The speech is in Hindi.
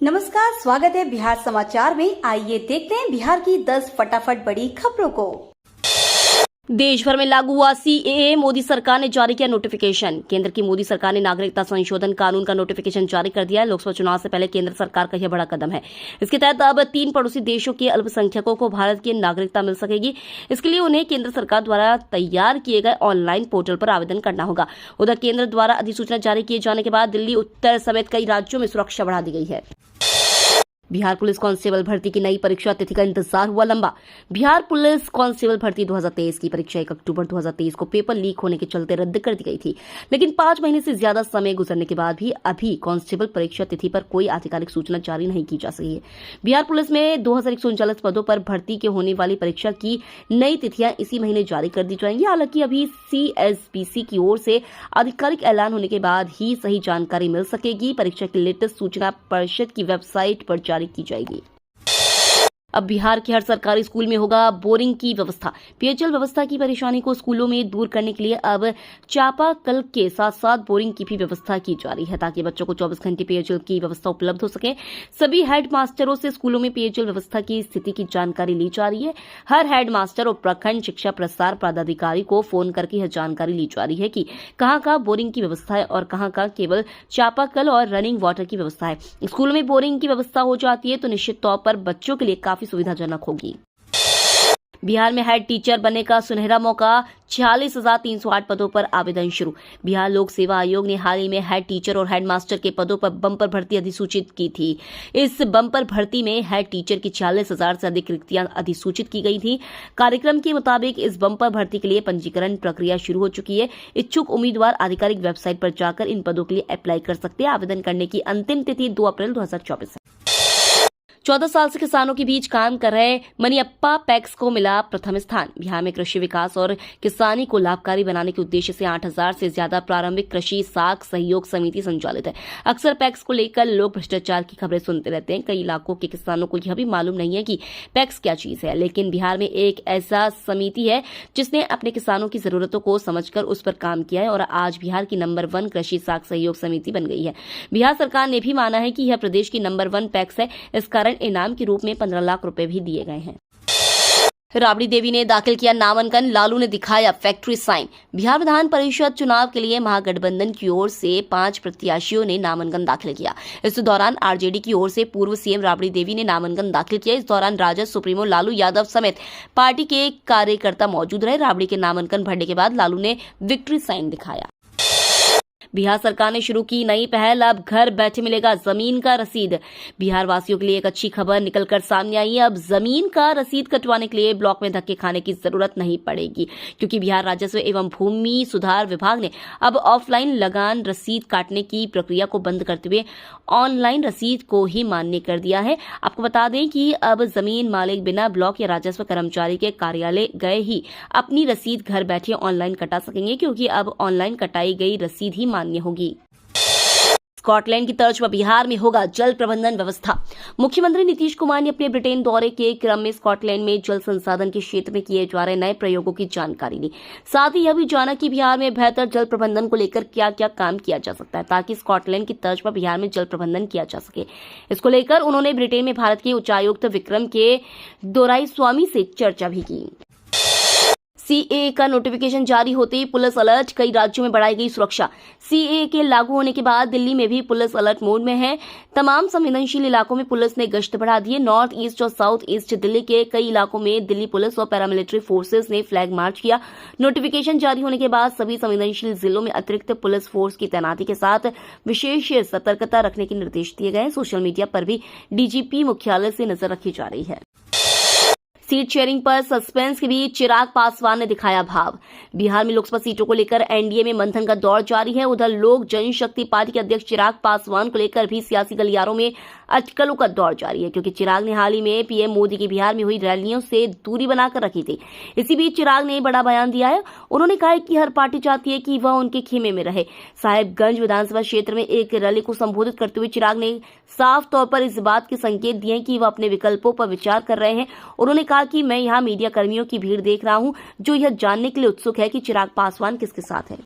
नमस्कार, स्वागत है बिहार समाचार में। आइए देखते हैं बिहार की 10 फटाफट बड़ी खबरों को। देश भर में लागू हुआ सीएए, मोदी सरकार ने जारी किया नोटिफिकेशन। केंद्र की मोदी सरकार ने नागरिकता संशोधन कानून का नोटिफिकेशन जारी कर दिया है। लोकसभा चुनाव से पहले केंद्र सरकार का यह बड़ा कदम है। इसके तहत अब 3 पड़ोसी देशों के अल्पसंख्यकों को भारत की नागरिकता मिल सकेगी। इसके लिए उन्हें केंद्र सरकार द्वारा तैयार किए गए ऑनलाइन पोर्टल पर आवेदन करना होगा। उधर केंद्र द्वारा अधिसूचना जारी किए जाने के बाद दिल्ली, उत्तर समेत कई राज्यों में सुरक्षा बढ़ा दी गई है। बिहार पुलिस कांस्टेबल भर्ती की नई परीक्षा तिथि का इंतजार हुआ लंबा। बिहार पुलिस कांस्टेबल भर्ती 2023 की परीक्षा 1 अक्टूबर 2023 को पेपर लीक होने के चलते रद्द कर दी गई थी, लेकिन 5 महीने से ज्यादा समय गुजरने के बाद भी अभी कांस्टेबल परीक्षा तिथि पर कोई आधिकारिक सूचना जारी नहीं की जा सकी है। बिहार पुलिस में 2139 पदों पर भर्ती के होने वाली परीक्षा की नई तिथियां इसी महीने जारी कर दी जाएंगी। हालांकि अभी CSPC की ओर से आधिकारिक ऐलान होने के बाद ही सही जानकारी मिल सकेगी। परीक्षा की लेटेस्ट सूचना परिषद की वेबसाइट पर जारी की जाएगी। अब बिहार के हर सरकारी स्कूल में होगा बोरिंग की व्यवस्था। पेयजल व्यवस्था की परेशानी को स्कूलों में दूर करने के लिए अब चापाकल के साथ साथ बोरिंग की भी व्यवस्था की जा रही है, ताकि बच्चों को 24 घंटे पेयजल की व्यवस्था उपलब्ध हो सके। सभी हेड मास्टरों से स्कूलों में पेयजल व्यवस्था की स्थिति की जानकारी ली जा रही है। हर हेड मास्टर और प्रखंड शिक्षा प्रसार पदाधिकारी को फोन करके यह जानकारी ली जा रही है कि कहाँ बोरिंग की व्यवस्था है और कहाँ केवल चापाकल और रनिंग वाटर की व्यवस्था है। स्कूलों में बोरिंग की व्यवस्था हो जाती है तो निश्चित तौर पर बच्चों के लिए काफी सुविधाजनक होगी। बिहार में हेड टीचर बनने का सुनहरा मौका। 46,308 पदों पर आवेदन शुरू। बिहार लोक सेवा आयोग ने हाल ही में हेड टीचर और हेड मास्टर के पदों पर बम्पर भर्ती अधिसूचित की थी। इस बम्पर भर्ती में हेड टीचर की 46,000 से अधिक रिक्तियां अधिसूचित की गई थी। कार्यक्रम के मुताबिक इस बम्पर भर्ती के लिए पंजीकरण प्रक्रिया शुरू हो चुकी है। इच्छुक उम्मीदवार आधिकारिक वेबसाइट पर जाकर इन पदों के लिए अप्लाई कर सकते हैं। आवेदन करने की अंतिम तिथि 2 अप्रैल 2024 है। 14 साल से किसानों के बीच काम कर रहे मनियप्पा पैक्स को मिला प्रथम स्थान। बिहार में कृषि विकास और किसानी को लाभकारी बनाने के उद्देश्य से 8,000 से ज्यादा प्रारंभिक कृषि साख सहयोग समिति संचालित है। अक्सर पैक्स को लेकर लोग भ्रष्टाचार की खबरें सुनते रहते हैं। कई इलाकों के किसानों को यह भी मालूम नहीं है कि पैक्स क्या चीज है, लेकिन बिहार में एक ऐसा समिति है जिसने अपने किसानों की जरूरतों को समझकर उस पर काम किया है और आज बिहार की नंबर 1 कृषि साख सहयोग समिति बन गई है। बिहार सरकार ने भी माना है कि यह प्रदेश की नंबर 1 पैक्स है। इस कारण इनाम के रूप में 15 लाख रुपए भी दिए गए हैं। राबड़ी देवी ने दाखिल किया नामांकन, लालू ने दिखाया फैक्ट्री साइन। बिहार विधान परिषद चुनाव के लिए महागठबंधन की ओर से 5 प्रत्याशियों ने नामांकन दाखिल किया। इस दौरान आरजेडी की ओर से पूर्व सीएम राबड़ी देवी ने नामांकन दाखिल किया। इस दौरान राजद सुप्रीमो लालू यादव समेत पार्टी के कार्यकर्ता मौजूद रहे। राबड़ी के नामांकन भरने के बाद लालू ने विक्ट्री साइन दिखाया। बिहार सरकार ने शुरू की नई पहल, अब घर बैठे मिलेगा जमीन का रसीद। बिहार वासियों के लिए एक अच्छी खबर निकलकर सामने आई है। अब जमीन का रसीद कटवाने के लिए ब्लॉक में धक्के खाने की जरूरत नहीं पड़ेगी, क्योंकि बिहार राजस्व एवं भूमि सुधार विभाग ने अब ऑफलाइन लगान रसीद काटने की प्रक्रिया को बंद करते हुए ऑनलाइन रसीद को ही मान्य कर दिया है। आपको बता दें कि अब जमीन मालिक बिना ब्लॉक या राजस्व कर्मचारी के कार्यालय गए ही अपनी रसीद घर बैठे ऑनलाइन कटा सकेंगे, क्योंकि अब ऑनलाइन कटाई गई रसीद ही मान्य होगी। स्कॉटलैंड की तर्ज पर बिहार में होगा जल प्रबंधन व्यवस्था। मुख्यमंत्री नीतीश कुमार ने अपने ब्रिटेन दौरे के क्रम में स्कॉटलैंड में जल संसाधन के क्षेत्र में किए जा रहे नए प्रयोगों की जानकारी ली। साथ ही यह भी जाना कि बिहार में बेहतर जल प्रबंधन को लेकर क्या क्या काम किया जा सकता है, ताकि स्कॉटलैंड की तर्ज पर बिहार में जल प्रबंधन किया जा सके। इसको लेकर उन्होंने ब्रिटेन में भारत के उच्चायुक्त विक्रम के दोराईस्वामी से चर्चा भी की। सीएए का नोटिफिकेशन जारी होते ही पुलिस अलर्ट, कई राज्यों में बढ़ाई गई सुरक्षा। सीएए के लागू होने के बाद दिल्ली में भी पुलिस अलर्ट मोड में है। तमाम संवेदनशील इलाकों में पुलिस ने गश्त बढ़ा दी है। नॉर्थ ईस्ट और साउथ ईस्ट दिल्ली के कई इलाकों में दिल्ली पुलिस और पैरामिलिट्री फोर्सेस ने फ्लैग मार्च किया। नोटिफिकेशन जारी होने के बाद सभी संवेदनशील जिलों में अतिरिक्त पुलिस फोर्स की तैनाती के साथ विशेष सतर्कता रखने के निर्देश दिए गए। सोशल मीडिया पर भी डीजीपी मुख्यालय से नजर रखी जा रही है। सीट शेयरिंग पर सस्पेंस के बीच चिराग पासवान ने दिखाया भाव। बिहार में लोकसभा सीटों को लेकर एनडीए में मंथन का दौर जारी है। उधर लोक जनशक्ति पार्टी के अध्यक्ष चिराग पासवान को लेकर भी सियासी गलियारों में अटकलों का दौर जारी है, क्योंकि चिराग ने हाल ही में पीएम मोदी की बिहार में हुई रैलियों से दूरी बनाकर रखी थी। इसी बीच चिराग ने बड़ा बयान दिया है। उन्होंने कहा कि हर पार्टी चाहती है कि वह उनके खेमे में रहे। साहेबगंज विधानसभा क्षेत्र में एक रैली को संबोधित करते हुए चिराग ने साफ तौर पर इस बात के संकेत दिए कि वह अपने विकल्पों पर विचार कर रहे हैं। उन्होंने कहा कि मैं यहाँ मीडिया कर्मियों की भीड़ देख रहा हूँ जो यह जानने के लिए उत्सुक है कि चिराग पासवान किसके साथ है।